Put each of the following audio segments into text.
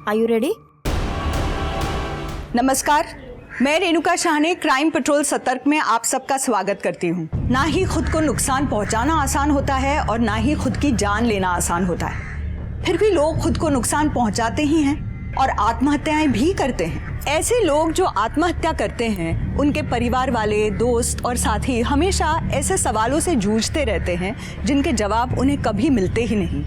Are you ready? नमस्कार, मैं रेणुका शाह ने क्राइम पेट्रोल सतर्क में आप सबका स्वागत करती हूँ। ना ही खुद को नुकसान पहुँचाना आसान होता है और ना ही खुद की जान लेना आसान होता है। फिर भी लोग खुद को नुकसान पहुँचाते ही हैं और आत्महत्याएं भी करते हैं। ऐसे लोग जो आत्महत्या करते हैं, उनके परिवार वाले, दोस्त और साथी हमेशा ऐसे सवालों से जूझते रहते हैं जिनके जवाब उन्हें कभी मिलते ही नहीं।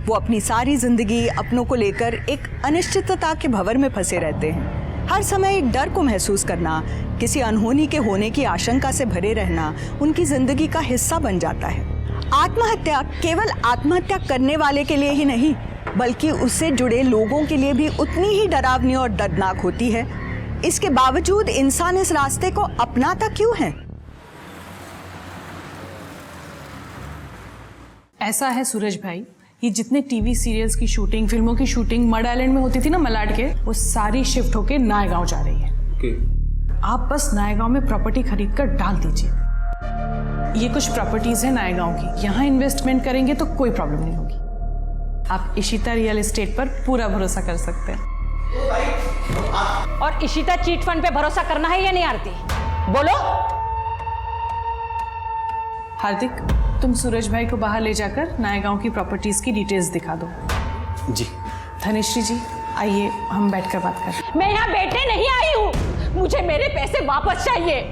वो अपनी सारी जिंदगी अपनों को लेकर एक अनिश्चितता के भंवर में फंसे रहते हैं। हर समय एक डर को महसूस करना, किसी अनहोनी के होने की आशंका से भरे रहना उनकी जिंदगी का हिस्सा बन जाता है। आत्महत्या केवल आत्महत्या करने वाले के लिए ही नहीं, बल्कि उससे जुड़े लोगों के लिए भी उतनी ही डरावनी और दर्दनाक होती है। इसके बावजूद इंसान इस रास्ते को अपनाता क्यों है? ऐसा है सूरज भाई, ये जितने टीवी सीरियल्स की शूटिंग, फिल्मों की शूटिंग मड आइलैंड में होती थी ना, मलाड के, वो सारी शिफ्ट होके नायगांव जा रही है। आप बस नायगांव में प्रॉपर्टी खरीद कर डाल दीजिए। ये कुछ प्रॉपर्टीज है नायगांव की, यहाँ इन्वेस्टमेंट करेंगे तो कोई प्रॉब्लम नहीं होगी। आप इशिता रियल एस्टेट पर पूरा भरोसा कर सकते हैं। और इशिता चीट फंड पे भरोसा करना है या नहीं आरती? बोलो। हार्दिक, तुम सूरज भाई को बाहर ले जाकर नायगांव की प्रॉपर्टीज की डिटेल्स दिखा दो। जी। धनिश्री जी, आइए हम बैठकर बात करें। मैं यहाँ बैठने नहीं आई हूँ, मुझे मेरे पैसे वापस चाहिए।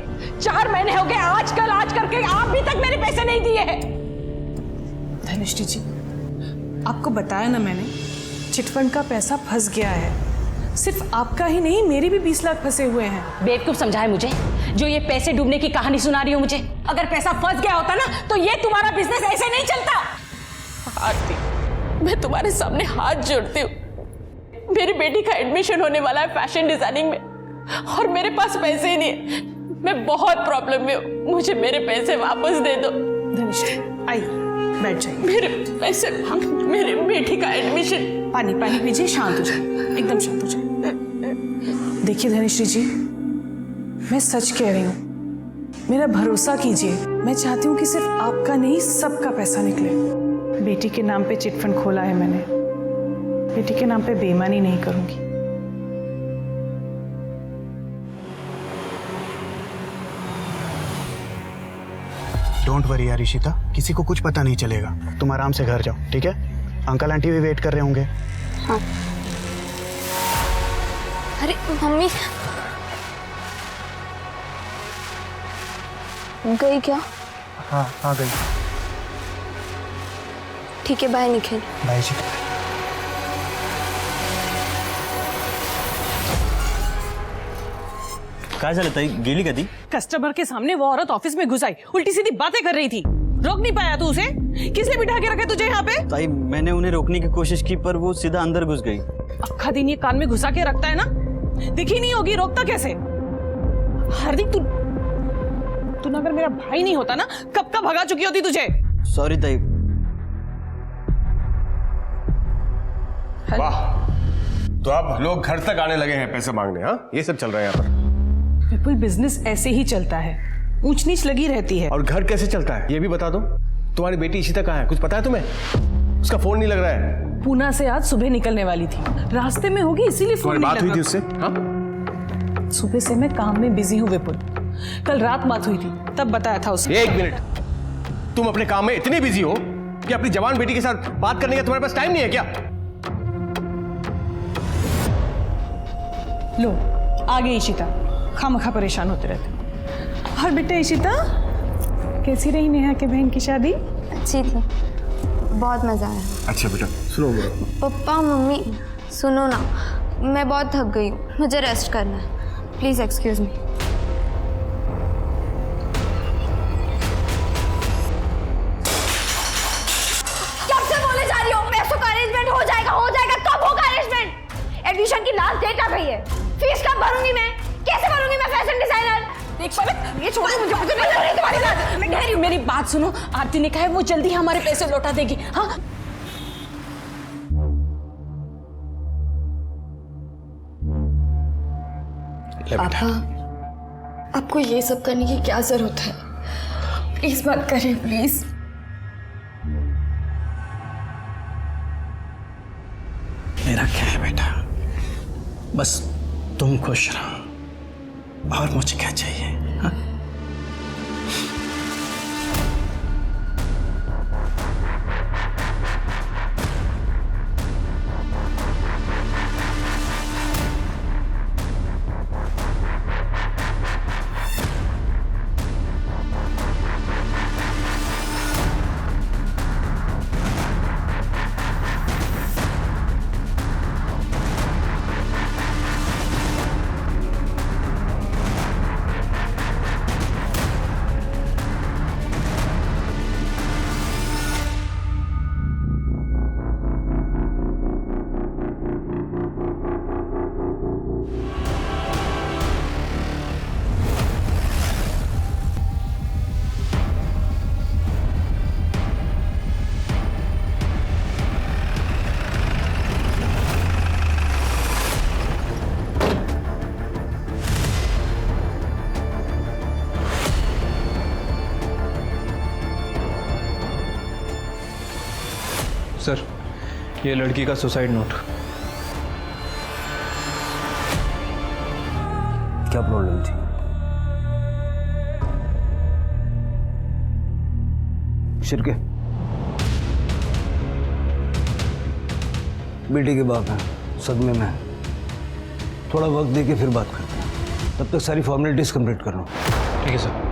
4 महीने हो गए आज करके आप भी तक मेरे पैसे नहीं दिए हैं। धनिश्री जी, आपको बताया ना मैंने, चिटफंड का पैसा फंस गया है। सिर्फ आपका ही नहीं, मेरे भी 20 लाख फंसे हुए हैं। बेवकूफ समझा है मुझे, जो ये पैसे डूबने की कहानी सुना रही हो मुझे। अगर पैसा फंस गया होता ना, तो ये तुम्हारा बिजनेस ऐसे नहीं चलता। आरती, मैं तुम्हारे सामने हाथ जोड़ती हूँ। मेरी बेटी का एडमिशन होने वाला है फैशन डिजाइनिंग में, और मेरे पास पैसे ही नहीं है। मैं बहुत प्रॉब्लम में हूँ, मुझे मेरे पैसे वापस दे दो। धनिश्री, आइए बैठ जाइए। मेरे पैसे, मेरी बेटी का एडमिशन। पानी पीजिए, शांत हो जाइए, एकदम शांत हो जाइए। देखिए धनिश्री जी, मैं सच कह रही हूँ, मेरा भरोसा कीजिए। मैं चाहती हूँ कि सिर्फ आपका नहीं, सबका पैसा निकले। बेटी के नाम पे चिटफंड खोला है मैंने, बेटी के नाम पे बेईमानी नहीं करूंगी। डोंट वरी यार इशिता, किसी को कुछ पता नहीं चलेगा। तुम आराम से घर जाओ, ठीक है? अंकल आंटी भी वेट कर रहे होंगे। हाँ। अरे मम्मी गई क्या? हाँ गई। ठीक है, बाय निखिल। बाय इशिता। काय झालं ताई, गेली का ती? कस्टमर के सामने वो औरत ऑफिस में घुस आई, उल्टी सीधी बातें कर रही थी। रोक नहीं पाया तू उसे? किसने बिठा के रखा तुझे यहाँ पे? ताई, मैंने उन्हें रोकने की कोशिश की पर वो सीधा अंदर घुस गई। अक्खा दिन ये कान में घुसा के रखता है ना, दिखी नहीं होगी, रोकता कैसे? हार्दिक, तू अगर मेरा भाई नहीं होता ना, कब का भगा चुकी होती तुझे। सॉरी ताई। वाह, तो अब लोग घर तक आने लगे हैं पैसे मांगने। हाँ, ये सब चल रहा है यहाँ पर। विपुल, बिजनेस ऐसे ही चलता है, ऊंच नीच लगी रहती है। और घर कैसे चलता है ये भी बता दो। तुम्हारी बेटी इशिता कहाँ है, कुछ पता है तुम्हें? उसका फोन नहीं लग रहा है। पूना से आज सुबह निकलने वाली थी, रास्ते में होगी इसीलिए फोन नहीं बात लगा। हुई थी उससे? हाँ? सुबह से मैं काम में बिजी हूँ विपुल, कल रात बात हुई थी, तब बताया था उसने। 1 मिनट, तुम अपने काम में इतनी बिजी हो कि अपनी जवान बेटी के साथ बात करने का तुम्हारे पास टाइम नहीं है क्या? लो आ गई इशिता, खामखा परेशान होते रहते। और बेटा इशिता, कैसी रही नेहा के बहन की शादी? अच्छी थी, बहुत मजा आया। अच्छा बेटा, सुनो मेरा। पप्पा मम्मी सुनो ना, मैं बहुत थक गई हूँ, मुझे रेस्ट करना है। Please excuse me. कब से बोले जा रही हो पैसों का अरेंजमेंट हो जाएगा, कब होगा अरेंजमेंट? एडमिशन की लास्ट डेट आ गई है, फीस कब भरूंगी मैं? कैसे भरूंगी मैं फैशन डिजाइनर? एक पल, ये छोड़ो मुझे तुम्हारी बात। मैं कह रही हूँ, मेरी बात सुनो। आरती ने कहा है वो जल्दी हमारे पैसे लौटा देगी। हाँ, पापा, आपको ये सब करने की क्या जरूरत है? प्लीज मत करिए, प्लीज। मेरा क्या है बेटा, बस तुम खुश रहो और मुझे क्या चाहिए? हाँ? सर, ये लड़की का सुसाइड नोट। क्या प्रॉब्लम थी? शिरके बेटी के बाप हैं, सदमे में हैं। थोड़ा वक्त दे के फिर बात करते हैं, तब तक सारी फॉर्मेलिटीज कंप्लीट कर लो। ठीक है सर।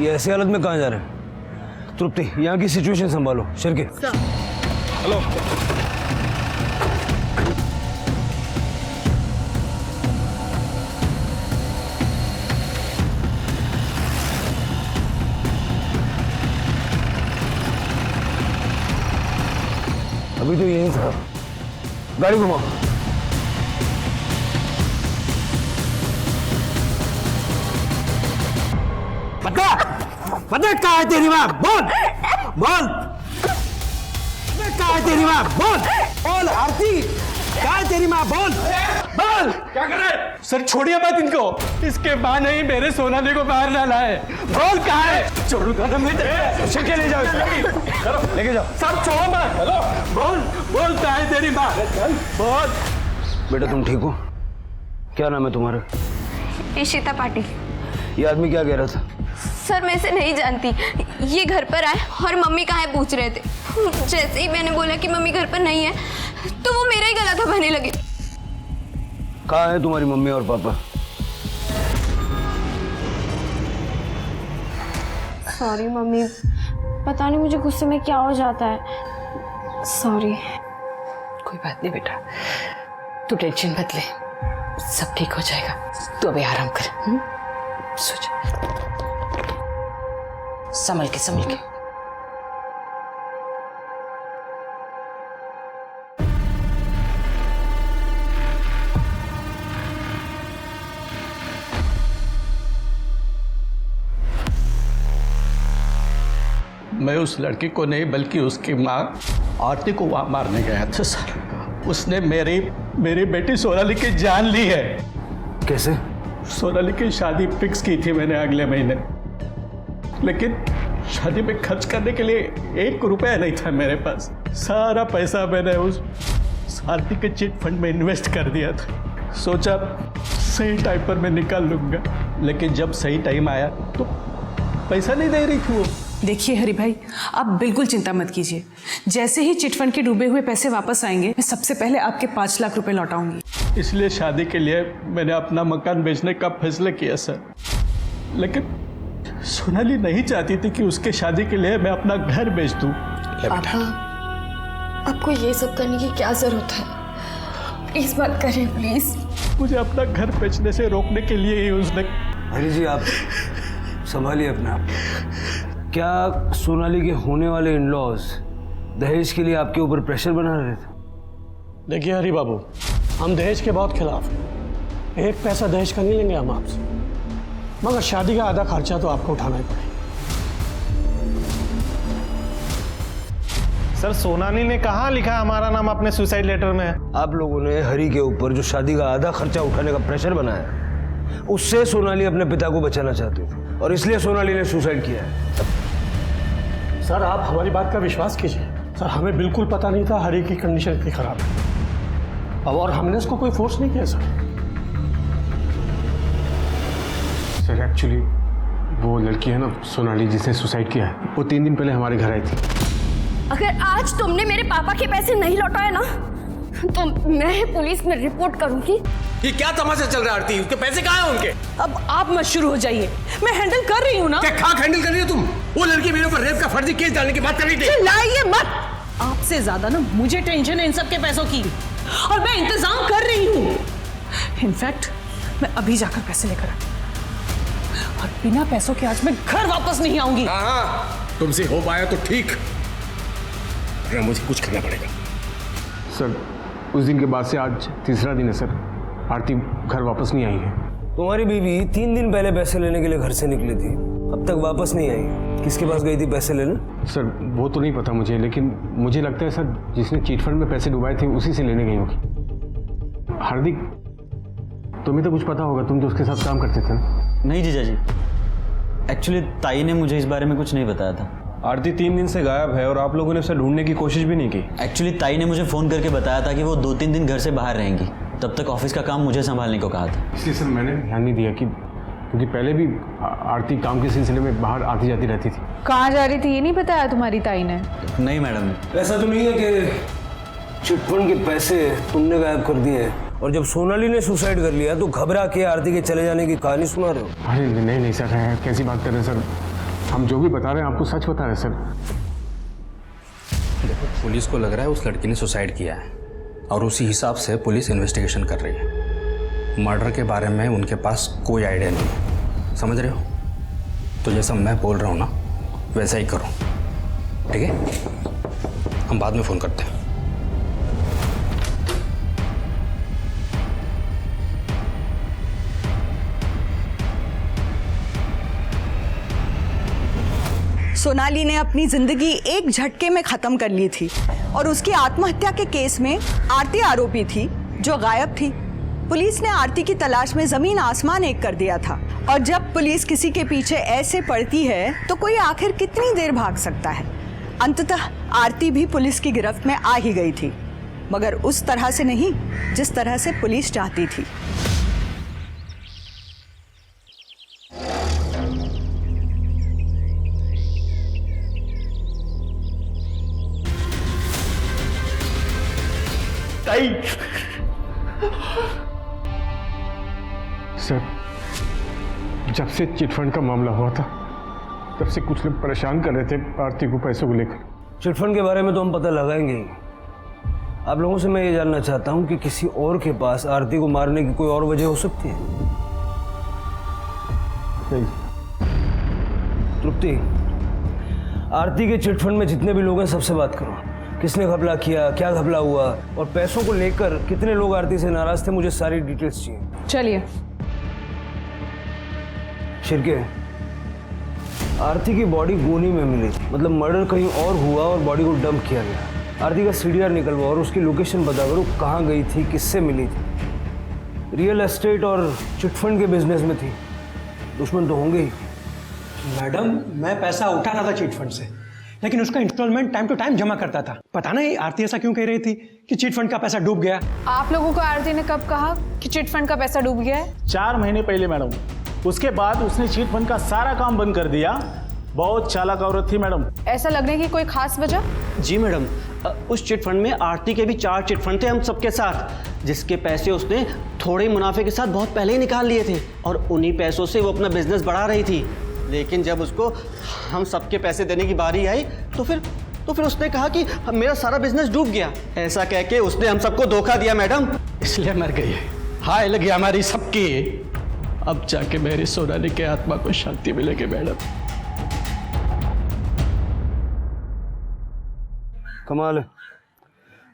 ये ऐसी हालत में कहाँ जा रहे हैं? तृप्ति, यहाँ की सिचुएशन संभालो। शिरके हेलो। अभी तो यही था, गाड़ी घुमाओ। पता कहाँ है तेरी माँ? बोल बोल, कहाँ है तेरी माँ? बोल बोल आरती, कहाँ है तेरी माँ? बोल बोल। क्या कर रहे हैं? सर छोड़िए मत इनको, इसके माँ ने ही मेरे सोनाली को बाहर डाला है। बोल कहाँ है? छोड़ूंगा ना मैं तेरे। शिरके ले जाओ, लेके जाओ। सर छोड़ो मत। बोल बोल कहाँ है तेरी माँ? बोल। बेटा तुम ठीक हो? क्या नाम है तुम्हारा? इशिता पाटिल। ये आदमी क्या कह रहा था? सर मैं इसे नहीं जानती, ये घर पर आए और मम्मी कहाँ है पूछ रहे थे। जैसे ही मैंने बोला कि मम्मी घर पर नहीं है तो वो मेरा ही गला दबाने लगे। कहाँ है तुम्हारी मम्मी और पापा? सॉरी मम्मी, पता नहीं मुझे गुस्से में क्या हो जाता है। सॉरी। कोई बात नहीं बेटा, तू टेंशन मत ले, सब ठीक हो जाएगा। तू अभी आराम कर, सो जा। संभल के संभल के। मैं उस लड़की को नहीं बल्कि उसकी माँ आरती को वहां मारने गया था सर। उसने मेरी बेटी सोनाली की जान ली है। कैसे? सोनाली की शादी फिक्स की थी मैंने अगले महीने, लेकिन शादी में खर्च करने के लिए 1 रुपया नहीं था मेरे पास। सारा पैसा मैंने उस आरती के चिट फंड में इन्वेस्ट कर दिया था। सोचा सही टाइम पर मैं निकाल लूंगा, लेकिन जब सही टाइम आया तो पैसा नहीं दे रही थी वो। देखिए हरि भाई, आप बिल्कुल चिंता मत कीजिए। जैसे ही चिट फंड के डूबे हुए पैसे वापस आएंगे, मैं सबसे पहले आपके 5 लाख रुपए लौटाऊंगी। इसलिए शादी के लिए मैंने अपना मकान बेचने का फैसला किया सर, लेकिन सोनाली नहीं चाहती थी कि उसके शादी के लिए मैं अपना घर बेच दूं। पापा, आपको ये सब करने की क्या जरूरत है? प्लीज मत करें, प्लीज। मुझे अपना घर बेचने से रोकने के लिए ही उसने। हरी जी, आप संभालिए अपने आप। क्या सोनाली के होने वाले इन-लॉज दहेज के लिए आपके ऊपर प्रेशर बना रहे थे? देखिए हरी बाबू, हम दहेज के बहुत खिलाफ हैं। 1 पैसा दहेज का नहीं लेंगे हम आपसे, मगर शादी का आधा खर्चा तो आपको उठाना ही पड़ेगा। सर सोनाली ने कहाँ लिखा हमारा नाम अपने सुसाइड लेटर में? आप लोगों ने हरी के ऊपर जो शादी का आधा खर्चा उठाने का प्रेशर बनाया, उससे सोनाली अपने पिता को बचाना चाहती थी और इसलिए सोनाली ने सुसाइड किया है। सर आप हमारी बात का विश्वास कीजिए। सर हमें बिल्कुल पता नहीं था हरी की कंडीशन इतनी खराब है। अब और हमने इसको कोई फोर्स नहीं किया सर। सर एक्चुअली वो लड़की है ना सोनाली जिसने सुसाइड किया है, वो 3 दिन पहले हमारे घर आई थी। अगर आज तुमने मेरे पापा के पैसे नहीं लौटाए ना तो मैं पुलिस में रिपोर्ट करूंगी। ये क्या तमाशा चल रहा है आरती? उसके पैसे कहाँ हैं उनके? अब आप मत शुरू हो जाइए, मैं हैंडल कर रही हूँ ना। क्या खाक हैंडल कर रही हो तुम? वो लड़की मेरे ऊपर रेप का फर्जी केस डालने की बात कर रही थी। चिल्लाइए मत। आपसे ज्यादा ना मुझे टेंशन है इन सब के पैसों की, और मैं इंतजाम कर रही हूँ। इनफैक्ट मैं अभी जाकर पैसे लेकर आती हूँ, और बिना पैसों के आज मैं घर वापस नहीं आऊंगी। हाँ, तुमसे हो पाया तो ठीक, वरना मुझे कुछ करना पड़ेगा। सर उस दिन के बाद से आज तीसरा दिन है सर, आरती घर वापस नहीं आई है। तुम्हारी बीवी 3 दिन पहले पैसे लेने के लिए घर से निकली थी, अब तक वापस नहीं आई। किसके पास गई थी पैसे लेने? सर वो तो नहीं पता मुझे, लेकिन मुझे लगता है सर जिसने चीट फंड में पैसे डुबाए थे उसी से लेने गई होगी। हार्दिक तुम्हें तो कुछ पता होगा, तुम तो उसके साथ काम करते थे ना? नहीं जीजा जी, एक्चुअली ताई ने मुझे इस बारे में कुछ नहीं बताया था। आरती 3 दिन से गायब है और आप लोगों ने उसे ढूंढने की कोशिश भी नहीं की। एक्चुअली ताई ने मुझे फ़ोन करके बताया था कि वो 2-3 दिन घर से बाहर रहेंगी, तब तक ऑफिस का काम मुझे संभालने को कहा था। इसलिए सर मैंने ध्यान नहीं दिया कि क्योंकि पहले भी आरती काम के सिलसिले में बाहर आती जाती रहती थी। कहाँ जा रही थी ये नहीं बताया तुम्हारी ताई ने? नहीं मैडम। ऐसा तो नहीं है कि चिटफंड के पैसे तुमने गायब कर दिए और जब सोनाली ने सुसाइड कर लिया तो घबरा के आरती के चले जाने की कहानी सुना रहे हो? अरे नहीं सर, कैसी बात कर रहे हैं सर? हम जो भी बता रहे हैं आपको सच बता रहे हैं सर। देखो पुलिस को लग रहा है उस लड़की ने सुसाइड किया है और उसी हिसाब से पुलिस इन्वेस्टिगेशन कर रही है। मर्डर के बारे में उनके पास कोई आइडिया नहीं है, समझ रहे हो? तो जैसा मैं बोल रहा हूँ ना वैसा ही करो, ठीक है? हम बाद में फ़ोन करते हैं। सोनाली ने अपनी जिंदगी एक झटके में खत्म कर ली थी और उसकी आत्महत्या के केस में आरती आरोपी थी जो गायब थी। पुलिस ने आरती की तलाश में जमीन आसमान एक कर दिया था, और जब पुलिस किसी के पीछे ऐसे पड़ती है तो कोई आखिर कितनी देर भाग सकता है। अंततः आरती भी पुलिस की गिरफ्त में आ ही गई थी, मगर उस तरह से नहीं जिस तरह से पुलिस चाहती थी। सर जब से चिटफंड का मामला हुआ था तब से कुछ लोग परेशान कर रहे थे आरती को पैसों को लेकर। चिटफंड के बारे में तो हम पता लगाएंगे ही। आप लोगों से मैं ये जानना चाहता हूँ कि किसी और के पास आरती को मारने की कोई और वजह हो सकती है? नहीं। तृप्ति, आरती के चिटफंड में जितने भी लोग हैं सबसे बात करो। किसने घपला किया, क्या घपला हुआ और पैसों को लेकर कितने लोग आरती से नाराज थे, मुझे सारी डिटेल्स चाहिए। चलिए। शिरके, आरती की बॉडी गोनी में मिली, मतलब मर्डर कहीं और हुआ और बॉडी को डंप किया गया। आरती का सीडीआर निकलवा और उसकी लोकेशन बता करो, कहाँ गई थी, किससे मिली थी। रियल एस्टेट और चिटफंड के बिजनेस में थी, दुश्मन तो होंगे ही। मैडम मैं पैसा उठाना था चिट फंड से, लेकिन उसका इंस्टॉलमेंट टाइम टू टाइम जमा करता था। पता नहीं आरती ऐसा क्यों कह रही थी कि चिट फंड का पैसा डूब गया। आप लोगों को आरती ने कब कहा कि चिट फंड का पैसा डूब गया है? 4 महीने पहले मैडम। उसके बाद उसने चिट फंड का सारा काम बंद कर दिया। बहुत चालाक औरत थी मैडम। ऐसा लगने की कोई खास वजह? जी मैडम, उस चिट फंड में आरती के भी 4 चिट फंड थे हम सबके साथ, जिसके पैसे उसने थोड़े मुनाफे के साथ बहुत पहले ही निकाल लिए थे और उन्हीं पैसों से वो अपना बिजनेस बढ़ा रही थी। लेकिन जब उसको हम सबके पैसे देने की बारी आई तो फिर उसने कहा कि मेरा सारा बिजनेस डूब गया। ऐसा कह के उसने हम सबको धोखा दिया मैडम, इसलिए मर गई है। हाय लगी हमारी सबकी। अब जाके मेरी सोनाली के आत्मा को शांति मिलेगी मैडम। कमाल है,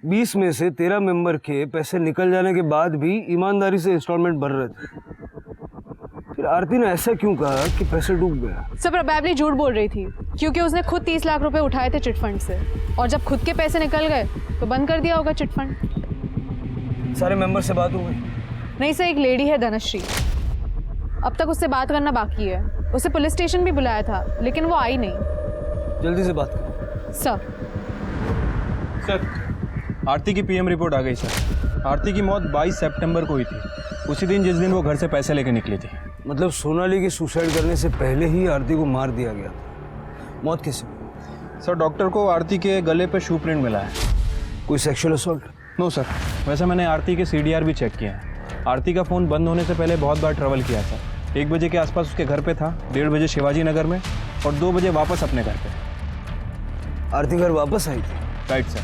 20 में से 13 मेंबर के पैसे निकल जाने के बाद भी ईमानदारी से इंस्टॉलमेंट भर रहे थे। फिर आरती ने ऐसा क्यों कहा कि पैसे डूब गया? सर प्रोबेबली झूठ बोल रही थी क्योंकि उसने खुद 30 लाख रुपए उठाए थे चिट फंड से और जब खुद के पैसे निकल गए तो बंद कर दिया होगा चिट फंड। सारे मेंबर से बात हो गई? नहीं सर, एक लेडी है धनश्री, अब तक उससे बात करना बाकी है। उसे पुलिस स्टेशन भी बुलाया था लेकिन वो आई नहीं। जल्दी से बात करो। सर आरती की पीएम रिपोर्ट आ गई सर। आरती की मौत 22 सितंबर को हुई थी, उसी दिन जिस दिन वो घर से पैसे लेके निकली थी। मतलब सोनाली की सुसाइड करने से पहले ही आरती को मार दिया गया था। मौत कैसे? सर डॉक्टर को आरती के गले पे शू प्रिंट मिला है। कोई सेक्सुअल असॉल्ट? नो सर, वैसे मैंने आरती के सीडीआर भी चेक किया है। आरती का फ़ोन बंद होने से पहले बहुत बार ट्रैवल किया था। 1 बजे के आसपास उसके घर पे था, 1:30 बजे शिवाजी नगर में और 2 बजे वापस अपने घर पे। आरती घर वापस आई थी? राइट सर,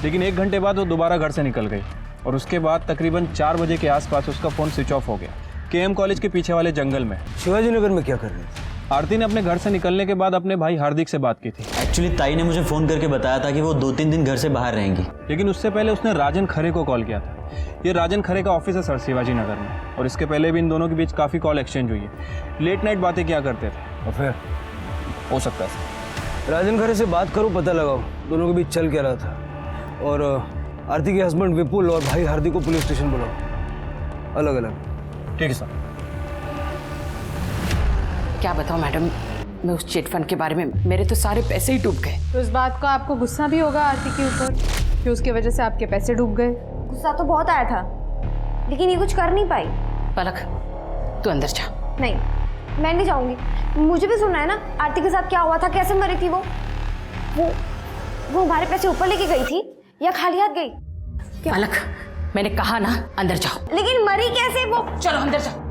लेकिन 1 घंटे बाद वो दोबारा घर से निकल गई और उसके बाद तकरीबन 4 बजे के आसपास उसका फ़ोन स्विच ऑफ हो गया केएम कॉलेज के पीछे वाले जंगल में। शिवाजी नगर में क्या कर रही थी? आरती ने अपने घर से निकलने के बाद अपने भाई हार्दिक से बात की थी। एक्चुअली ताई ने मुझे फ़ोन करके बताया था कि वो 2-3 दिन घर से बाहर रहेंगी। लेकिन उससे पहले उसने राजन खरे को कॉल किया था। ये राजन खरे का ऑफिस है सर शिवाजी नगर में, और इसके पहले भी इन दोनों के बीच काफ़ी कॉल एक्सचेंज हुई है। लेट नाइट बातें क्या करते थे। और फिर हो सकता है सर। राजन खरे से बात करो, पता लगाओ दोनों के बीच चल क्या रहा था। और आरती के हस्बैंड विपुल और भाई हार्दिक को पुलिस स्टेशन बुलाओ, अलग अलग। ठीक है सर। क्या बताऊं मैडम, मैं उस चिट फंड के बारे में, मेरे तो सारे पैसे ही डूब गए। तो इस बात का आपको गुस्सा भी होगा आरती के ऊपर कि उसकी वजह से आपके पैसे डूब गए? गुस्सा तो बहुत आया था लेकिन ये कुछ कर नहीं पाई। पलक तू अंदर जा। नहीं, मैं नहीं जाऊंगी। मुझे भी सुनना है ना आरती के साथ क्या हुआ था, कैसे मरी थी वो हमारे पैसे ऊपर लेके गई थी या खाली हाथ गई? पलक मैंने कहा ना अंदर जाओ। लेकिन मरी कैसे वो? चलो अंदर जाओ।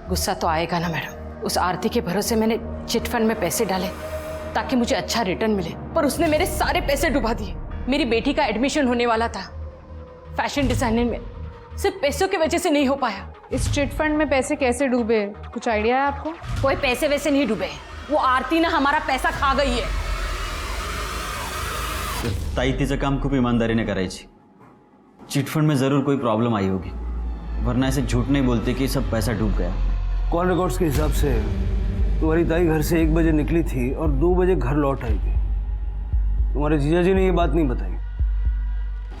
गुस्सा तो आएगा ना मैडम, उस आरती के भरोसे मैंने चिट फंड में पैसे डाले ताकि मुझे अच्छा रिटर्न मिले, पर उसने मेरे सारे पैसे डुबा दिए। मेरी बेटी का एडमिशन होने वाला था फैशन डिजाइनिंग में, सिर्फ पैसों की वजह से नहीं हो पाया। इस चिट फंड में पैसे कैसे डूबे, कुछ आइडिया है आपको? कोई पैसे वैसे नहीं डूबे, वो आरती ना हमारा पैसा खा गई है। ताई तिचं काम खूप ईमानदारीने करायची। चिट फंड में ज़रूर कोई प्रॉब्लम आई होगी, वरना ऐसे झूठ नहीं बोलते कि सब पैसा डूब गया। कॉल रिकॉर्ड्स के हिसाब से तुम्हारी ताई घर से 1 बजे निकली थी और 2 बजे घर लौट आई थी। तुम्हारे जीजा जी ने ये बात नहीं बताई,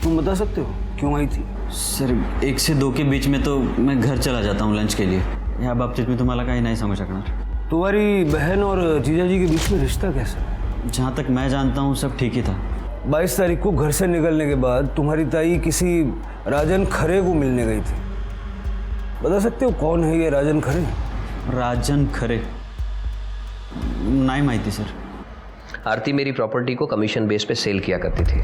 तुम बता सकते हो क्यों आई थी? सर 1 से 2 के बीच में तो मैं घर चला जाता हूँ लंच के लिए। या बाबतीत मी तुम्हाला काही नाही सांगू शकणार। तुम्हारी बहन और जीजा जी के बीच में रिश्ता कैसा? जहाँ तक मैं जानता हूँ सब ठीक ही था। 22 तारीख को घर से निकलने के बाद तुम्हारी ताई किसी राजन खरे को मिलने गई थी। बता सकते हो कौन है ये राजन खरे? राजन खरे नहीं माहिती सर। आरती मेरी प्रॉपर्टी को कमीशन बेस पे सेल किया करती थी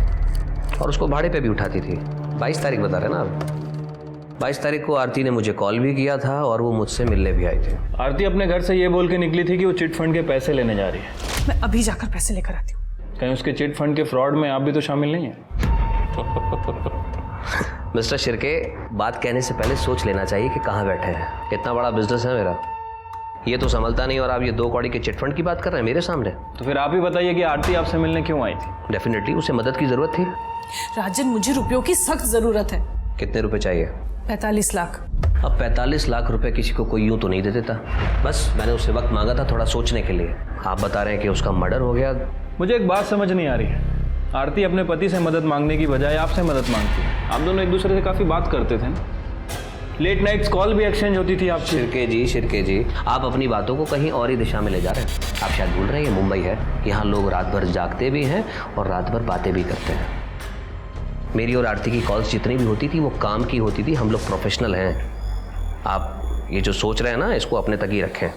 और उसको भाड़े पे भी उठाती थी। 22 तारीख बता रहे ना आप? 22 तारीख को आरती ने मुझे कॉल भी किया था और वो मुझसे मिलने भी आई थी। आरती अपने घर से ये बोल के निकली थी कि वो चिट फंड के पैसे लेने जा रही है। मैं अभी जाकर पैसे लेकर आती हूँ। कहीं उसके चिट फंड के फ्रॉड में आप भी तो शामिल नहीं है? मिस्टर शिर्के, बात कहने से पहले सोच लेना चाहिए कि कहाँ बैठे हैं। इतना बड़ा बिजनेस है मेरा, ये तो संभलता नहीं और आप ये 2 कौड़ी के चिट फंड की बात कर रहे हैं मेरे सामने। तो फिर आप ही बताइए कि आरती आपसे मिलने क्यों आई थी? डेफिनेटली उसे मदद की जरूरत थी। राजन मुझे रुपयों की सख्त जरूरत है। कितने रुपए चाहिए? 45 लाख। अब 45 लाख रुपए किसी को कोई यूं तो नहीं दे देता। बस मैंने उससे वक्त मांगा था थोड़ा सोचने के लिए। आप बता रहे हैं कि उसका मर्डर हो गया। मुझे एक बात समझ नहीं आ रही है, आरती अपने पति से मदद मांगने की बजाय आपसे मदद मांगती है। आप दोनों एक दूसरे से काफ़ी बात करते थे ना, लेट नाइट्स कॉल भी एक्सचेंज होती थी आपसे। शिर्के जी आप अपनी बातों को कहीं और ही दिशा में ले जा रहे हैं। आप शायद भूल रहे हैं ये मुंबई है, यहाँ लोग रात भर जागते भी हैं और रात भर बातें भी करते हैं। मेरी और आरती की कॉल्स जितनी भी होती थी वो काम की होती थी। हम लोग प्रोफेशनल हैं। आप ये जो सोच रहे हैं ना इसको अपने तक ही रखें।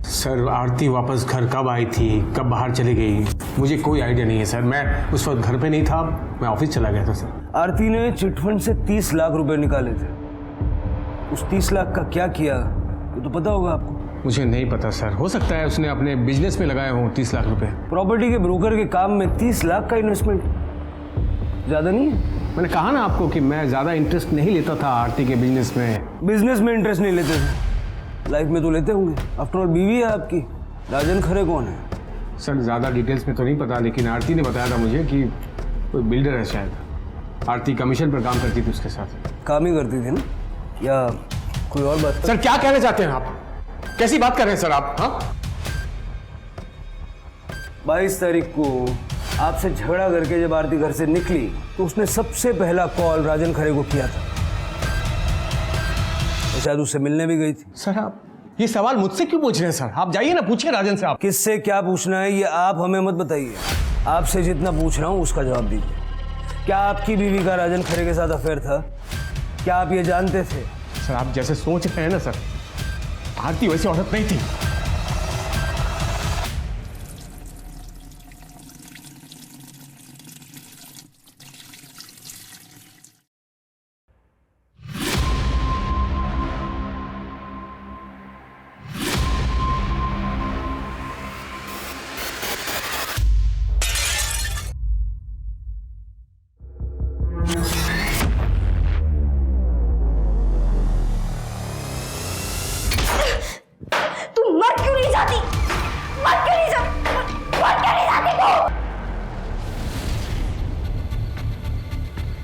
सर आरती वापस घर कब आई थी, कब बाहर चली गई, मुझे कोई आइडिया नहीं है सर। मैं उस वक्त घर पे नहीं था, मैं ऑफिस चला गया था सर। आरती ने चिटफंड से 30 लाख रुपए निकाले थे। उस 30 लाख का क्या किया ये तो पता होगा आपको? मुझे नहीं पता सर, हो सकता है उसने अपने बिजनेस में लगाए हों 30 लाख रुपए। प्रॉपर्टी के ब्रोकर के काम में 30 लाख का इन्वेस्टमेंट ज़्यादा नहीं है? मैंने कहा ना आपको कि मैं ज़्यादा इंटरेस्ट नहीं लेता था आरती के बिजनेस में। बिजनेस में इंटरेस्ट नहीं लेते थे, लाइफ में तो लेते होंगे। आफ्टर ऑल बीवी है आपकी, राजन खरे कौन है? सर ज़्यादा डिटेल्स में तो नहीं पता, लेकिन आरती ने बताया था मुझे कि कोई बिल्डर है शायद। आरती कमीशन पर काम करती थी उसके साथ। काम ही करती थी ना, या कोई और बात? सर क्या कहना चाहते हैं आप? कैसी बात कर रहे हैं सर आप? हाँ 22 तारीख को आपसे झगड़ा करके जब आरती घर से निकली तो उसने सबसे पहला कॉल राजन खरे को किया था। तो शायद उससे मिलने भी गई थी। सर आप ये सवाल मुझसे क्यों पूछ रहे हैं सर? आप जाइए ना, पूछिए राजन से। आप किससे क्या पूछना है ये आप हमें मत बताइए। आपसे जितना पूछ रहा हूँ उसका जवाब दीजिए। क्या आपकी बीवी का राजन खरे के साथ अफेयर था? क्या आप ये जानते थे? सर आप जैसे सोच रहे हैं ना सर, आरती वैसी औरत नहीं थी।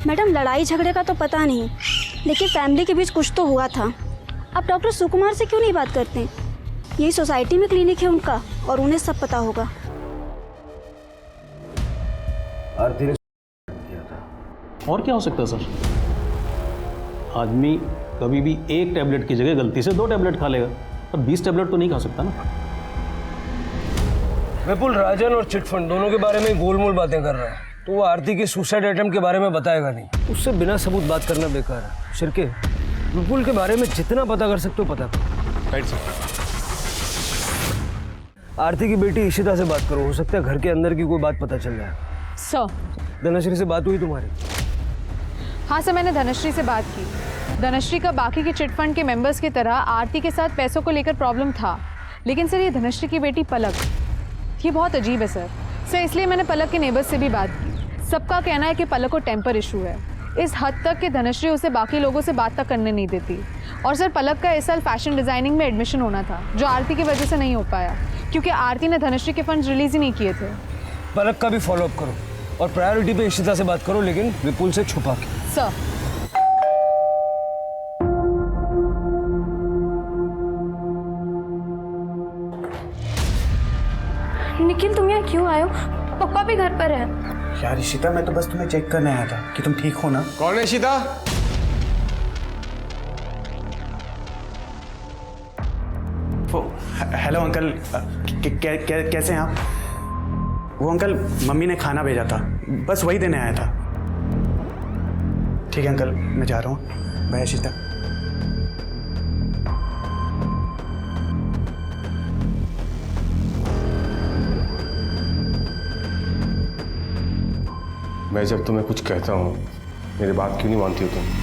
मैडम लड़ाई झगड़े का तो पता नहीं, लेकिन फैमिली के बीच कुछ तो हुआ था। आप डॉक्टर सुकुमार से क्यों नहीं बात करते? यही सोसाइटी में क्लिनिक है उनका और उन्हें सब पता होगा। आरती ने और क्या हो सकता है सर? आदमी कभी भी एक टैबलेट की जगह गलती से 2 टैबलेट खा लेगा, पर 20 टैबलेट तो नहीं खा सकता ना। विपुल राजन और चिटफंड दोनों के बारे में गोलमोल बातें कर रहा है, तो वो आरती के सुसाइड अटेम्प्ट के बारे में बताएगा नहीं। उससे बिना सबूत बात करना बेकार है। शिरके, विपुल के बारे में जितना पता कर सकते हो पता करो। Right sir. आरती की बेटी इशिता से बात करो, हो सकता है घर के अंदर की कोई बात पता चल जाए। सर धनश्री से बात हुई तुम्हारी? हाँ सर, मैंने धनश्री से बात की। धनश्री का बाकी के चिटफंड के मेंबर्स की तरह आरती के साथ पैसों को लेकर प्रॉब्लम था, लेकिन सर ये धनश्री की बेटी पलक, ये बहुत अजीब है सर। इसलिए मैंने पलक के नेबर्स से भी बात की। सबका कहना है कि पलक को टेम्पर इशू है, इस हद तक कि धनश्री उसे बाकी लोगों से बात तक करने नहीं देती। और सर पलक का इस साल फैशन डिज़ाइनिंग में एडमिशन होना था, जो आरती की वजह से नहीं हो पाया, क्योंकि आरती ने धनश्री के फंड्स रिलीज़ ही नहीं किए थे। पलक का भी फॉलोअप करो और प्रायोरिटी पे इशिता से बात करो, लेकिन विपुल से छुपा के। सर निखिल तुम यहाँ क्यों आए हो? पापा भी घर पर है। यार इशिता, मैं तो बस तुम्हें चेक करने आया था कि तुम ठीक हो ना। कौन है इशिता? हेलो अंकल, कैसे हैं आप? वो अंकल मम्मी ने खाना भेजा था, बस वही देने आया था। ठीक है अंकल, मैं जा रहा हूँ। बाय इशिता। मैं जब तुम्हें कुछ कहता हूँ मेरी बात क्यों नहीं मानती हो तुम?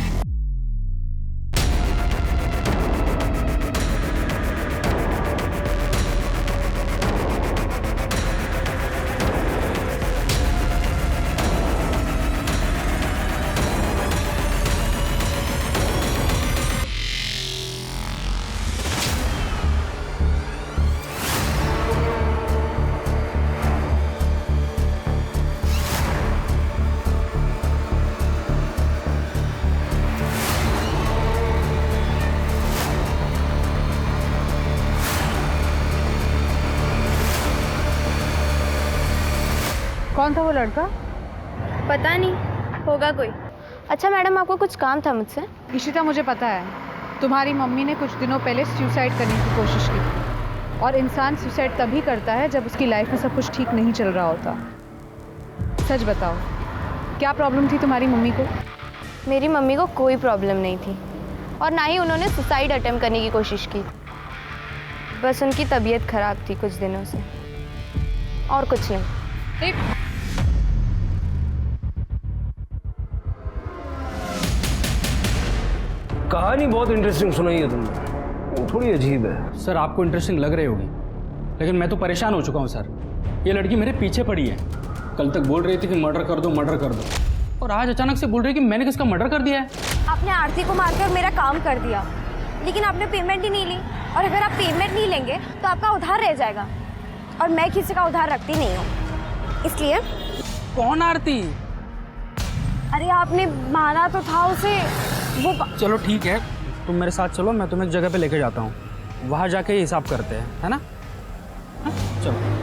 कौन था वो लड़का? पता नहीं, होगा कोई। अच्छा मैडम, आपको कुछ काम था मुझसे? इशिता, मुझे पता है तुम्हारी मम्मी ने कुछ दिनों पहले सुसाइड करने की कोशिश की थी, और इंसान सुसाइड तभी करता है जब उसकी लाइफ में सब कुछ ठीक नहीं चल रहा होता। सच बताओ, क्या प्रॉब्लम थी तुम्हारी मम्मी को? मेरी मम्मी को कोई प्रॉब्लम नहीं थी, और ना ही उन्होंने सुसाइड अटेम्प्ट करने की कोशिश की। बस उनकी तबीयत खराब थी कुछ दिनों से, और कुछ नहीं। कहानी बहुत इंटरेस्टिंग सुनाई है तुमने, थोड़ी अजीब है। सर आपको इंटरेस्टिंग लग रही होगी, लेकिन मैं तो परेशान हो चुका हूँ सर। ये लड़की मेरे पीछे पड़ी है। कल तक बोल रही थी कि मर्डर कर दो, मर्डर कर दो, और आज अचानक से बोल रही है कि मैंने किसका मर्डर कर दिया है। आपने आरती को मारकर मेरा काम कर दिया, लेकिन आपने पेमेंट ही नहीं ली, और अगर आप पेमेंट नहीं लेंगे तो आपका उधार रह जाएगा। और मैं किसी का उधार रखती नहीं हूँ, इसलिए। कौन आरती? अरे आपने मारा तो था उसे, वो चलो ठीक है, तुम मेरे साथ चलो, मैं तुम्हें एक जगह पे लेके जाता हूँ, वहाँ जाके हिसाब करते हैं, है ना? हाँ? चलो।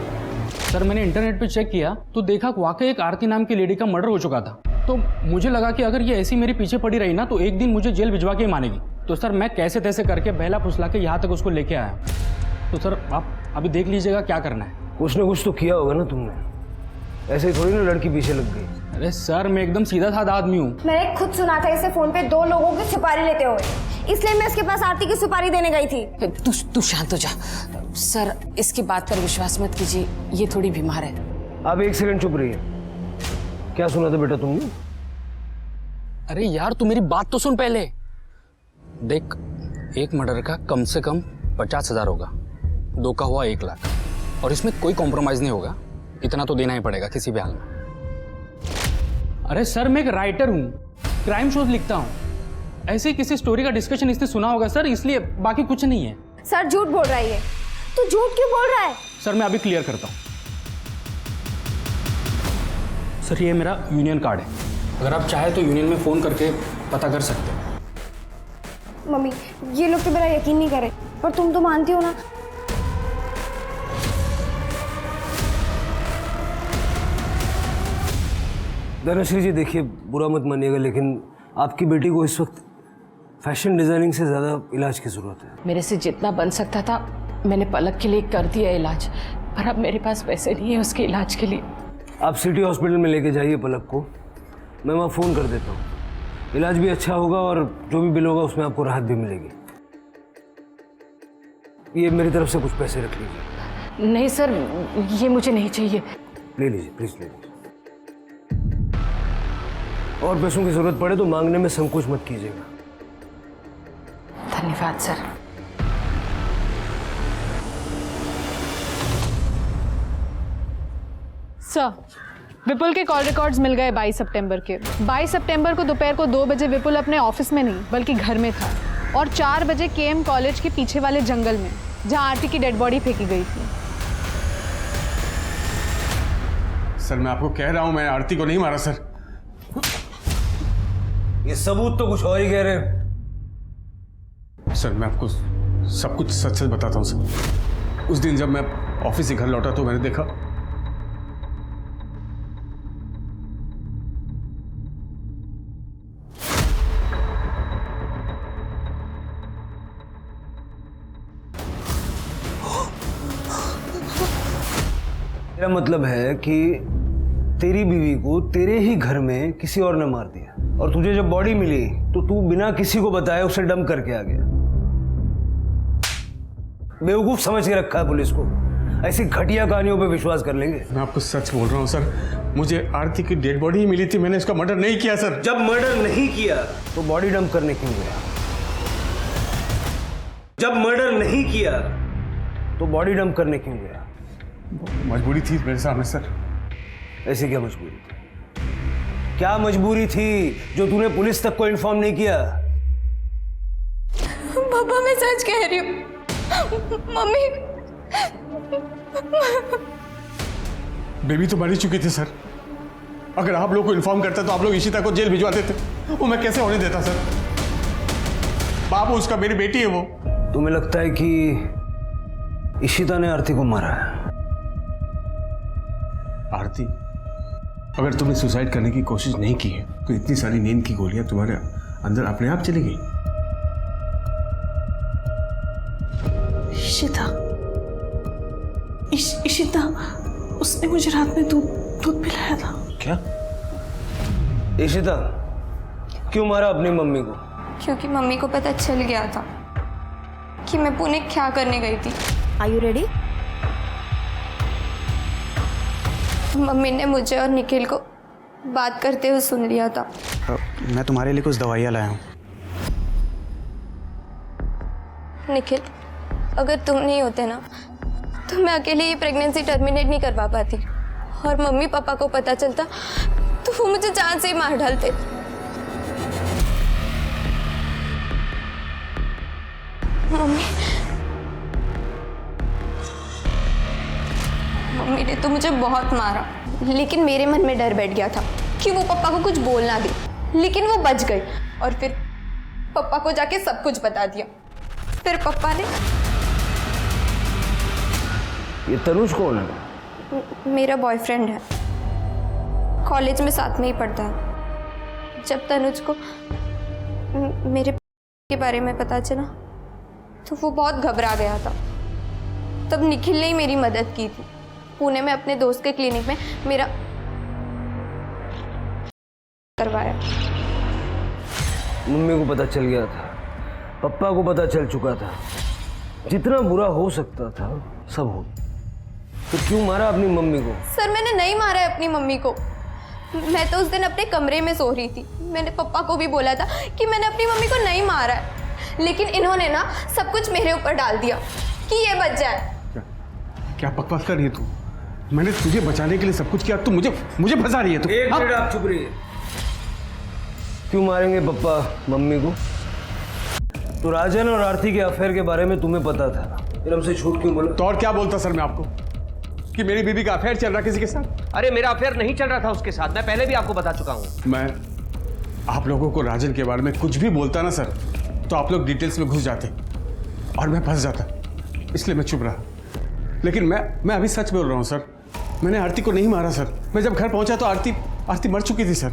सर मैंने इंटरनेट पे चेक किया तो देखा वाकई एक आरती नाम की लेडी का मर्डर हो चुका था। तो मुझे लगा कि अगर ये ऐसी मेरे पीछे पड़ी रही ना तो एक दिन मुझे जेल भिजवा के ही मानेगी। तो सर मैं कैसे तैसे करके बहला फुसला के यहाँ तक उसको लेके आया। तो सर आप अभी देख लीजिएगा क्या करना है। कुछ ना कुछ तो किया होगा ना तुमने, ऐसे ही थोड़ी ना लड़की पीछे लग गई। अरे सर मैं एकदम सीधा साधा आदमी हूँ। मैंने खुद सुना था इसे फोन पे 2 लोगों की सुपारी लेते हुए, इसलिए मैं इसके पास आरती की सुपारी देने गई थी। तू शांत हो जा सर, इसकी बात पर विश्वास मत कीजिए, ये थोड़ी बीमार है। आप एक सेकंड चुप रहिए। क्या सुना था बेटा तुमने? अरे यार तू मेरी बात तो सुन पहले। देख, एक मर्डर का कम से कम 50,000 होगा, 2 का हुआ 1 लाख, और इसमें कोई कॉम्प्रोमाइज नहीं होगा, इतना तो देना ही पड़ेगा किसी भी हाल में। अरे सर मैं एक राइटर हूँ, क्राइम शोज लिखता हूँ, ऐसे ही किसी स्टोरी का डिस्कशन इसने सुना होगा सर, इसलिए, बाकी कुछ नहीं है। सर झूठ बोल रहा है ये, तू झूठ क्यों बोल रहा है? सर मैं अभी क्लियर करता हूँ। सर ये मेरा यूनियन कार्ड है, अगर आप चाहे तो यूनियन में फ़ोन करके पता कर सकते हैं। मम्मी ये लोग तो मेरा यकीन नहीं करे, पर तुम तो मानती हो ना। धनश्री जी देखिए, बुरा मत मानिएगा, लेकिन आपकी बेटी को इस वक्त फैशन डिजाइनिंग से ज़्यादा इलाज की ज़रूरत है। मेरे से जितना बन सकता था मैंने पलक के लिए कर दिया इलाज, पर अब मेरे पास पैसे नहीं है उसके इलाज के लिए। आप सिटी हॉस्पिटल में लेके जाइए पलक को, मैं वहाँ फ़ोन कर देता हूँ, इलाज भी अच्छा होगा और जो भी बिल होगा उसमें आपको राहत भी मिलेगी। ये मेरी तरफ से कुछ पैसे रख लीजिए। नहीं सर, ये मुझे नहीं चाहिए। ले लीजिए प्लीज़, ले लीजिए। और पैसों की ज़रूरत पड़े तो मांगने में संकोच मत कीजिएगा। धन्यवाद सर। सर, विपुल के कॉल रिकॉर्ड्स मिल गए 22 सितंबर के। 22 सितंबर को दोपहर को 2 बजे विपुल अपने ऑफिस में नहीं बल्कि घर में था, और 4 बजे केएम कॉलेज के पीछे वाले जंगल में जहां आरती की डेड बॉडी फेंकी गई थी। सर मैं आपको कह रहा हूं, मैं आरती को नहीं मारा सर। ये सबूत तो कुछ और ही कह रहे हैं। सर मैं आपको सब कुछ सच सच बताता हूँ सर। उस दिन जब मैं ऑफिस से घर लौटा तो मैंने देखा मेरा मतलब है कि तेरी बीवी को तेरे ही घर में किसी और ने मार दिया, और तुझे जब बॉडी मिली तो तू बिना किसी को बताए उसे डंप करके आ गया। बेवकूफ समझ के रखा है पुलिस को, ऐसी घटिया कहानियों पे विश्वास कर लेंगे। मैं आपको सच बोल रहा हूँ सर, मुझे आरती की डेड बॉडी ही मिली थी, मैंने इसका मर्डर नहीं किया सर। जब मर्डर नहीं किया तो बॉडी डंप करने क्यों गया? जब मर्डर नहीं किया तो बॉडी डंप करने क्यों गया? मजबूरी थी मेरे सामने सर। ऐसी क्या मजबूरी थी? क्या मजबूरी थी जो तूने पुलिस तक को इन्फॉर्म नहीं किया? पापा मैं सच कह रही हूँ। मम्मी बेबी तो मर ही चुकी थी सर। अगर आप लोग को इन्फॉर्म करता तो आप लोग इशिता को जेल भिजवा देते, वो मैं कैसे होने देता सर? बाबू उसका मेरी बेटी है वो। तुम्हें लगता है कि इशिता ने आरती को मारा है? आरती, अगर तुमने सुसाइड करने की कोशिश नहीं की है तो इतनी सारी नींद की गोलियां तुम्हारे अंदर अपने आप चली गई। इशिता, इशिता, उसने मुझे रात में दूध पिलाया था। क्या? इशिता क्यों मारा अपनी मम्मी को? क्योंकि मम्मी को पता चल गया था कि मैं पुणे क्या करने गई थी। Are you ready? मम्मी ने मुझे और निखिल को बात करते हुए सुन लिया था। मैं तुम्हारे लिए कुछ दवाइयाँ लाया हूँ। निखिल, अगर तुम नहीं होते ना तो मैं अकेले ये प्रेगनेंसी टर्मिनेट नहीं करवा पाती, और मम्मी पापा को पता चलता तो वो मुझे जान से ही मार डालते। मम्मी मैंने तो मुझे बहुत मारा, लेकिन मेरे मन में डर बैठ गया था कि वो पापा को कुछ बोल ना दे, लेकिन वो बच गई और फिर पापा को जाके सब कुछ बता दिया। फिर पापा ने ये तनुज कौन है? मेरा बॉयफ्रेंड है, कॉलेज में साथ में ही पढ़ता है। जब तनुज को मेरे के बारे में पता चला तो वो बहुत घबरा गया था। तब निखिल ने ही मेरी मदद की थी। पुणे में अपने दोस्त के क्लिनिक में मेरा करवाया। मम्मी को पता चल गया था, पापा को पता चल चुका था, जितना बुरा हो सकता था सब हो। तो क्यों मारा अपनी मम्मी को? सर मैंने नहीं मारा है अपनी मम्मी को। मैं तो उस दिन अपने कमरे में सो रही थी। मैंने पापा को भी बोला था कि मैंने अपनी मम्मी को नहीं मारा है, लेकिन इन्होंने ना सब कुछ मेरे ऊपर डाल दिया कि ये बच जाए। क्या बकवास कर रही है तू? मैंने तुझे बचाने के लिए सब कुछ किया, तू मुझे फंसा रही है तू। एक मिनट आप चुप रहिए। क्यों मारेंगे पप्पा मम्मी को? तो राजन और आरती के अफेयर के बारे में तुम्हें पता था, फिर हमसे झूठ क्यों बोला? तो और क्या बोलता सर मैं आपको कि मेरी बीबी का अफेयर चल रहा किसी के साथ? अरे मेरा अफेयर नहीं चल रहा था उसके साथ, मैं पहले भी आपको बता चुका हूं। मैं आप लोगों को राजन के बारे में कुछ भी बोलता ना सर, तो आप लोग डिटेल्स में घुस जाते और मैं फंस जाता, इसलिए मैं चुप रहा। लेकिन मैं अभी सच बोल रहा हूँ सर, मैंने आरती को नहीं मारा सर। मैं जब घर पहुंचा तो आरती मर चुकी थी सर।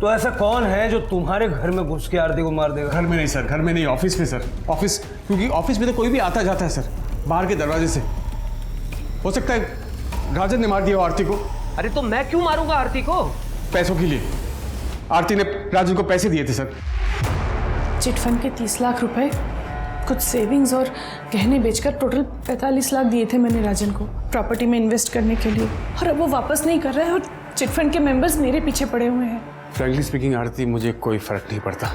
तो ऐसा कौन है जो तुम्हारे घर में घुस के आरती को मार देगा? घर में नहीं सर, घर में नहीं, ऑफिस में सर। ऑफिस, क्योंकि ऑफिस में तो कोई भी आता जाता है सर, बाहर के दरवाजे से। हो सकता है राजन ने मार दिया आरती को। अरे तो मैं क्यों मारूंगा आरती को? पैसों के लिए। आरती ने राजन को पैसे दिए थे सर। चिटफंड के 30 लाख रुपए, कुछ सेविंग्स और गहने बेचकर टोटल 45 लाख दिए थे मैंने राजन को प्रॉपर्टी में इन्वेस्ट करने के लिए, और अब वो वापस नहीं कर रहा है और चिटफंड के मेंबर्स मेरे पीछे पड़े हुए हैं। फ्रैंकली स्पीकिंग आरती, मुझे कोई फर्क नहीं पड़ता।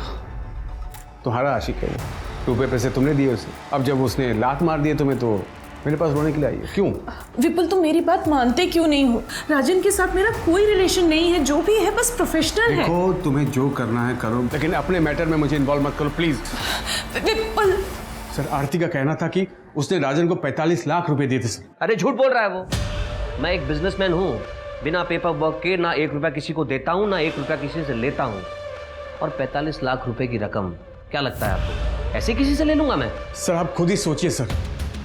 तुम्हारा आशिक है वो, रुपए पैसे तुमने दिए उसे। अब जब उसने लात मार दिए तुम्हें तो मेरे पास रोने के लिए आई है। क्यों? विपुल तुम मेरी बात मानते क्यों नहीं हो? राजन के साथ मेरा कोई रिलेशन नहीं है, जो भी है बस प्रोफेशनल है। देखो तुम्हें जो करना है करो, लेकिन अपने मैटर में मुझे इन्वॉल्व मत करो प्लीज। विपुल सर, आरती का कहना था कि उसने राजन को 45 लाख रुपए दिए थे सर। अरे झूठ बोल रहा है वो। मैं एक बिजनेसमैन हूँ, बिना पेपर वर्क के ना 1 रुपया किसी को देता हूँ, ना 1 रुपया किसी से लेता हूँ। और 45 लाख रुपए की रकम क्या लगता है आपको ऐसे किसी से ले लूंगा मैं? सर आप खुद ही सोचिए सर,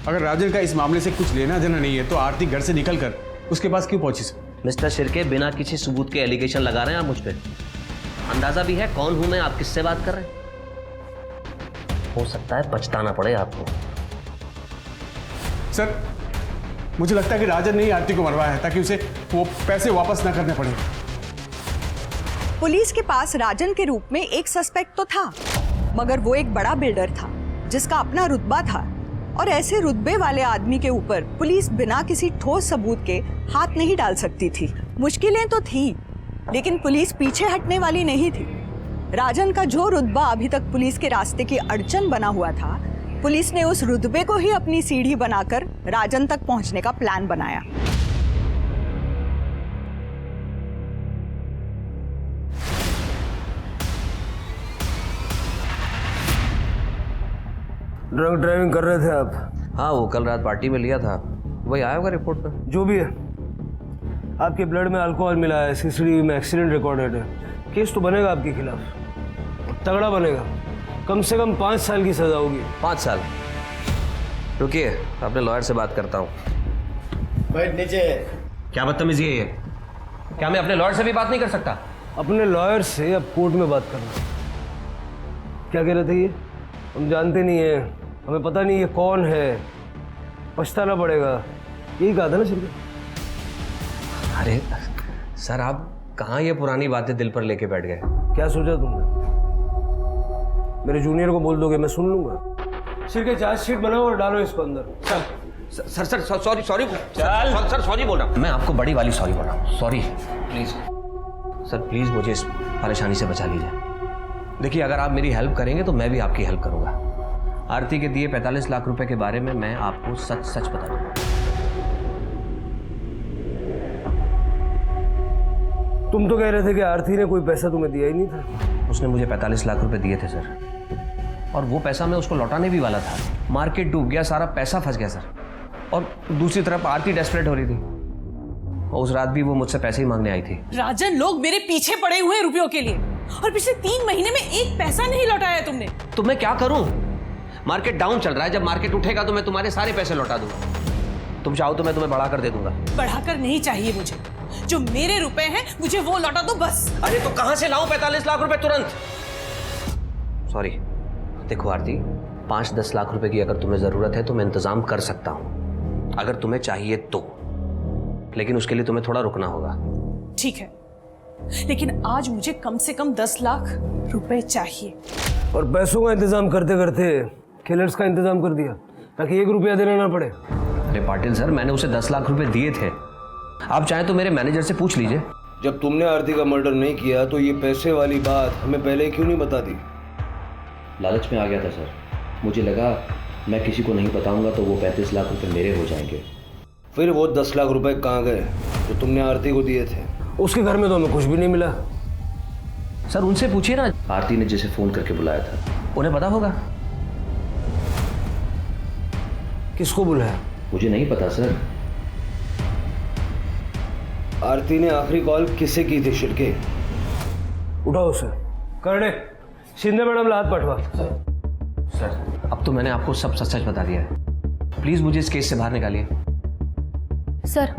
अगर राजन का इस मामले से कुछ लेना देना नहीं है तो आरती घर से निकल कर उसके पास क्यों पहुंची सर? मिस्टर शिर्के, बिना किसी सबूत के एलिगेशन लगा रहे हैं आप मुझ पे। अंदाजा भी है कौन हूं मैं, आप किससे बात कर रहे हैं? हो सकता है पछताना पड़े आपको। सर मुझे लगता है कि राजन ने ही आरती को मरवाया है ताकि उसे वो पैसे वापस ना करने पड़े। पुलिस के पास राजन के रूप में एक सस्पेक्ट तो था, मगर वो एक बड़ा बिल्डर था जिसका अपना रुतबा था, और ऐसे रुतबे वाले आदमी के ऊपर पुलिस बिना किसी ठोस सबूत के हाथ नहीं डाल सकती थी। मुश्किलें तो थी, लेकिन पुलिस पीछे हटने वाली नहीं थी। राजन का जो रुतबा अभी तक पुलिस के रास्ते की अड़चन बना हुआ था, पुलिस ने उस रुतबे को ही अपनी सीढ़ी बनाकर राजन तक पहुंचने का प्लान बनाया। ड्रंक ड्राइविंग कर रहे थे आप? हाँ, वो कल रात पार्टी में लिया था, वही आया होगा रिपोर्ट पे। जो भी है, आपके ब्लड में अल्कोहल मिला है, सीसीटीवी में एक्सीडेंट रिकॉर्डेड है। केस तो बनेगा आपके खिलाफ, तगड़ा बनेगा। कम से कम 5 साल की सजा होगी। 5 साल? रुकिए, अपने लॉयर से बात करता हूँ। बैठ नीचे। क्या बदतमीजी है ये? क्या मैं अपने लॉयर से भी बात नहीं कर सकता? अपने लॉयर से अब कोर्ट में बात करना। क्या कह रहे थे ये? हम जानते नहीं है, हमें पता नहीं ये कौन है, पछताना पड़ेगा, यही कहा था ना शिर्के? अरे सर, आप कहाँ ये पुरानी बातें दिल पर लेके बैठ गए? क्या सोचा तुमने? मेरे जूनियर को बोल दोगे, मैं सुन लूंगा। शिर्के चार्जशीट बनाओ और डालो इसको अंदर। सर सॉरी सर, सॉरी बोल रहा हूँ मैं आपको, बड़ी वाली सॉरी बोल रहा हूँ। सॉरी प्लीज सर, प्लीज मुझे इस परेशानी से बचा लीजिए। देखिए, अगर आप मेरी हेल्प करेंगे तो मैं भी आपकी हेल्प करूंगा। आरती के दिए 45 लाख रुपए के बारे में मैं आपको सच बता दूंगा। तुम तो कह रहे थे कि आरती ने कोई पैसा तुम्हें दिया ही नहीं था। उसने मुझे 45 लाख रुपए दिए थे सर, और वो पैसा मैं उसको लौटाने भी वाला था। मार्केट डूब गया, सारा पैसा फंस गया सर। और दूसरी तरफ आरती डेस्परेट हो रही थी। उस रात भी वो मुझसे पैसे ही मांगने आई थी। राजन, लोग मेरे पीछे पड़े हुए हैं रुपयों के लिए, और पिछले 3 महीने में एक पैसा नहीं लौटाया तुमने। तो मैं क्या करूं? मार्केट डाउन चल रहा है, जब मार्केट उठेगा तो मैं तुम्हारे सारे पैसे लौटा दूंगा। तुम चाहो तो मैं तुम्हें बढ़ाकर दे दूंगा। बढ़ाकर नहीं चाहिए मुझे, जो मेरे रुपए हैं मुझे वो लौटा दो बस। अरे तो कहां से लाऊं 45 लाख रुपए तुरंत? सॉरी, देखो आरती, 5-10 लाख रुपए की अगर तुम्हें जरूरत है तो मैं इंतजाम कर सकता हूं, अगर तुम्हें चाहिए तो, लेकिन उसके लिए तुम्हें थोड़ा रुकना होगा। ठीक है, लेकिन आज मुझे कम से कम 10 लाख रुपए चाहिए। और पैसों का इंतजाम करते करते किलर्स का इंतजाम कर दिया ताकि 1 रुपया देना ना पड़े। अरे पाटिल सर, मैंने उसे 10 लाख रुपए दिए थे, आप चाहें तो मेरे मैनेजर से पूछ लीजिए। जब तुमने आरती का मर्डर नहीं किया तो ये पैसे वाली बात हमें पहले क्यों नहीं बता दी? लालच में आ गया था सर, मुझे लगा मैं किसी को नहीं बताऊंगा तो वो 35 लाख रुपए मेरे हो जाएंगे। फिर वो 10 लाख रुपए कहाँ गए जो तुमने आरती को दिए थे? उसके घर में तो हमें कुछ भी नहीं मिला। सर उनसे पूछिए ना, आरती ने जिसे फोन करके बुलाया था, उन्हें पता होगा। किसको बुलाया? मुझे नहीं पता सर। आरती ने आखिरी कॉल किसे की थी? शिर्के, उठाओ उसे। करने शिंदे मैडम हाथ पटवा। सर अब तो मैंने आपको सब सच सच बता दिया है, प्लीज मुझे इस केस से बाहर निकालिए। सर,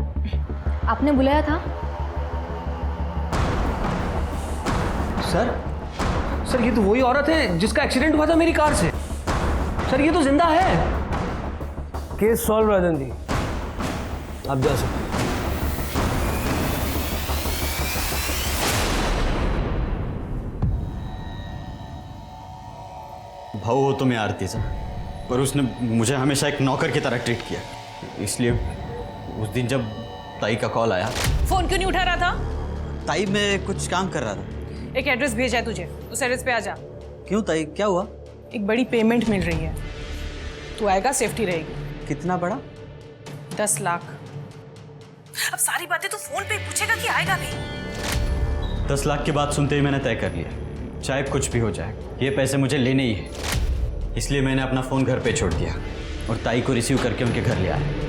आपने बुलाया था? सर ये तो वही औरत है जिसका एक्सीडेंट हुआ था मेरी कार से। सर ये तो जिंदा है। केस सॉल्व राजन जी, आप जा सकते हैं। भाऊ हो तो मैं आरती से, पर उसने मुझे हमेशा एक नौकर की तरह ट्रीट किया, इसलिए उस दिन जब ताई का कॉल आया। फोन क्यों नहीं उठा रहा था? ताई मैं कुछ काम कर रहा था। एक एड्रेस भेजा है तुझे, उस एड्रेस पे आ जा। क्यों ताई, क्या हुआ? एक बड़ी पेमेंट मिल रही है, तू आएगा, सेफ्टी रहेगी। कितना बड़ा? 10 लाख। अब सारी बातें तू फोन पे पूछेगा कि आएगा भी? 10 लाख की बात सुनते ही मैंने तय कर लिया, चाहे कुछ भी हो जाए ये पैसे मुझे लेने ही है। इसलिए मैंने अपना फोन घर पे छोड़ दिया और ताई को रिसीव करके उनके घर ले आया।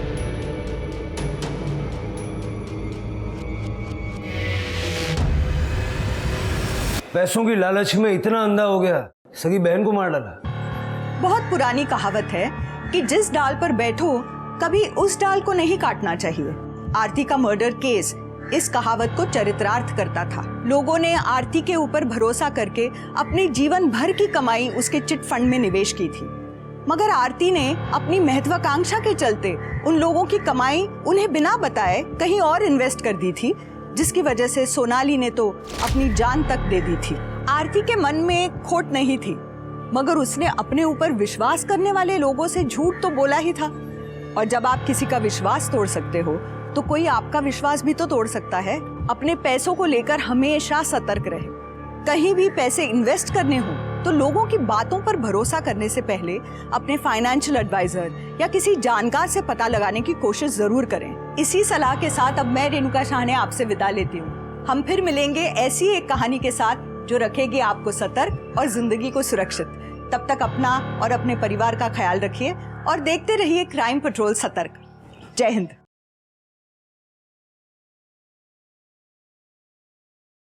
पैसों की लालच में इतना अंधा हो गया, सगी बहन को मार डाला। बहुत पुरानी कहावत है कि जिस डाल पर बैठो कभी उस डाल को नहीं काटना चाहिए। आरती का मर्डर केस इस कहावत को चरितार्थ करता था। लोगों ने आरती के ऊपर भरोसा करके अपनी जीवन भर की कमाई उसके चिट फंड में निवेश की थी, मगर आरती ने अपनी महत्वाकांक्षा के चलते उन लोगों की कमाई उन्हें बिना बताए कहीं और इन्वेस्ट कर दी थी, जिसकी वजह से सोनाली ने तो अपनी जान तक दे दी थी। आरती के मन में खोट नहीं थी, मगर उसने अपने ऊपर विश्वास करने वाले लोगों से झूठ तो बोला ही था। और जब आप किसी का विश्वास तोड़ सकते हो तो कोई आपका विश्वास भी तो तोड़ सकता है। अपने पैसों को लेकर हमेशा सतर्क रहे। कहीं भी पैसे इन्वेस्ट करने हो तो लोगों की बातों पर भरोसा करने से पहले अपने फाइनेंशियल एडवाइजर या किसी जानकार से पता लगाने की कोशिश जरूर करें। इसी सलाह के साथ अब मैं रेणुका शाहने आपसे विदा लेती हूँ। हम फिर मिलेंगे ऐसी एक कहानी के साथ जो रखेगी आपको सतर्क और जिंदगी को सुरक्षित। तब तक अपना और अपने परिवार का ख्याल रखिए और देखते रहिए क्राइम पेट्रोल सतर्क। जय हिंद।